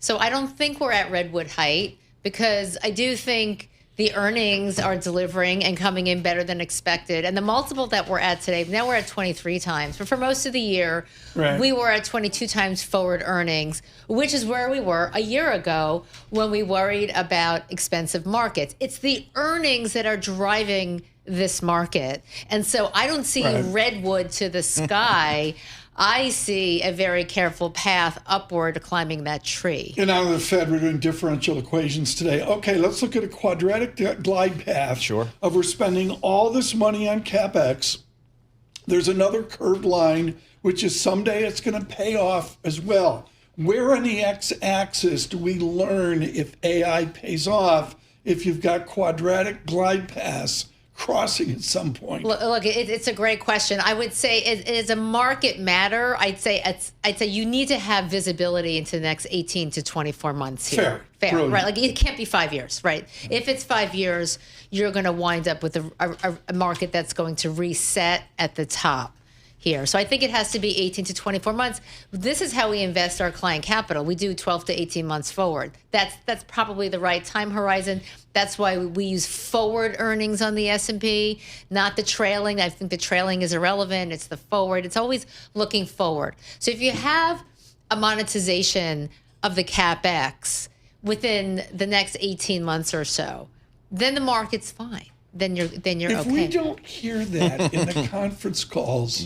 So I don't think we're at redwood height, because I do think the earnings are delivering and coming in better than expected. And the multiple that we're at today, now we're at 23 times. But for most of the year, we were at 22 times forward earnings, which is where we were a year ago when we worried about expensive markets. It's the earnings that are driving this market. And so I don't see redwood to the sky. I see a very careful path upward climbing that tree. And out of the Fed, we're doing differential equations today. Okay, let's look at a quadratic glide path. Sure. Of we're spending all this money on CapEx. There's another curved line, which is someday it's going to pay off as well. Where on the x-axis do we learn if AI pays off if you've got quadratic glide paths crossing at some point? Look, it's a great question. I would say it is a market matter. I'd say you need to have visibility into the next 18 to 24 months here. Fair, Brilliant. right? Like it can't be 5 years, right? If it's 5 years, you're going to wind up with a market that's going to reset at the top here. So I think it has to be 18 to 24 months. This is how we invest our client capital. We do 12 to 18 months forward. That's probably the right time horizon. That's why we use forward earnings on the S&P, not the trailing. I think the trailing is irrelevant. It's the forward. It's always looking forward. So if you have a monetization of the CapEx within the next 18 months or so, then the market's fine. Then you're okay. If we don't hear that in the conference calls,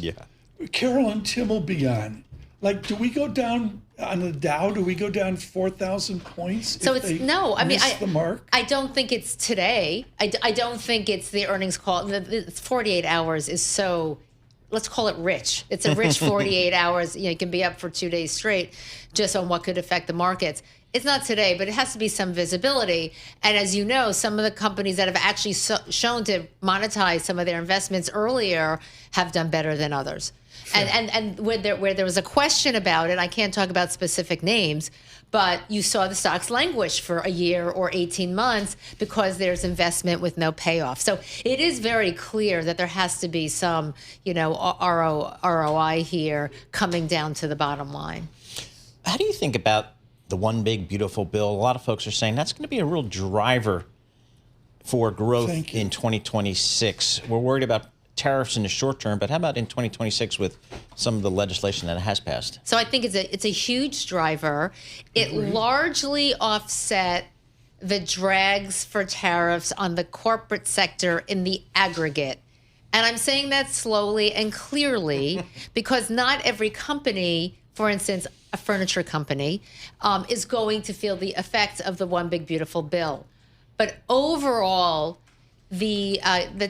Carol and Tim will be on. Like, do we go down on the Dow? Do we go down 4,000 points? So it's no. I mean, the mark? I don't think it's today. I don't think it's the earnings call. It's 48 hours is so. Let's call it rich. It's a rich 48 hours. You know, it can be up for 2 days straight, just on what could affect the markets. It's not today, but it has to be some visibility. And as you know, some of the companies that have actually shown to monetize some of their investments earlier have done better than others. Sure. And where there was a question about it, I can't talk about specific names, but you saw the stocks languish for a year or 18 months because there's investment with no payoff. So it is very clear that there has to be some, ROI here coming down to the bottom line. How do you think about the one big beautiful bill? A lot of folks are saying that's going to be a real driver for growth in 2026. We're worried about tariffs in the short term, but how about in 2026 with some of the legislation that has passed? So I think it's a huge driver. It largely offset the drags for tariffs on the corporate sector in the aggregate. And I'm saying that slowly and clearly because not every company, for instance, a furniture company, is going to feel the effects of the one big beautiful bill. But overall, the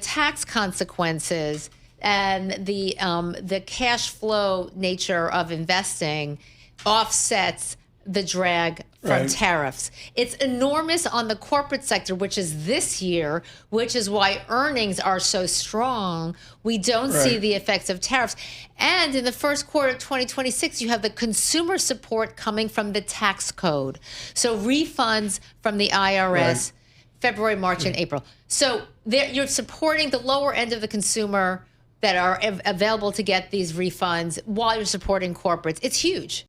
tax consequences and the cash flow nature of investing offsets the drag from tariffs. It's enormous on the corporate sector, which is this year, which is why earnings are so strong. We don't see the effects of tariffs. And in the first quarter of 2026, you have the consumer support coming from the tax code. So refunds from the IRS, February, March, and April. So you're supporting the lower end of the consumer that are available to get these refunds while you're supporting corporates. It's huge.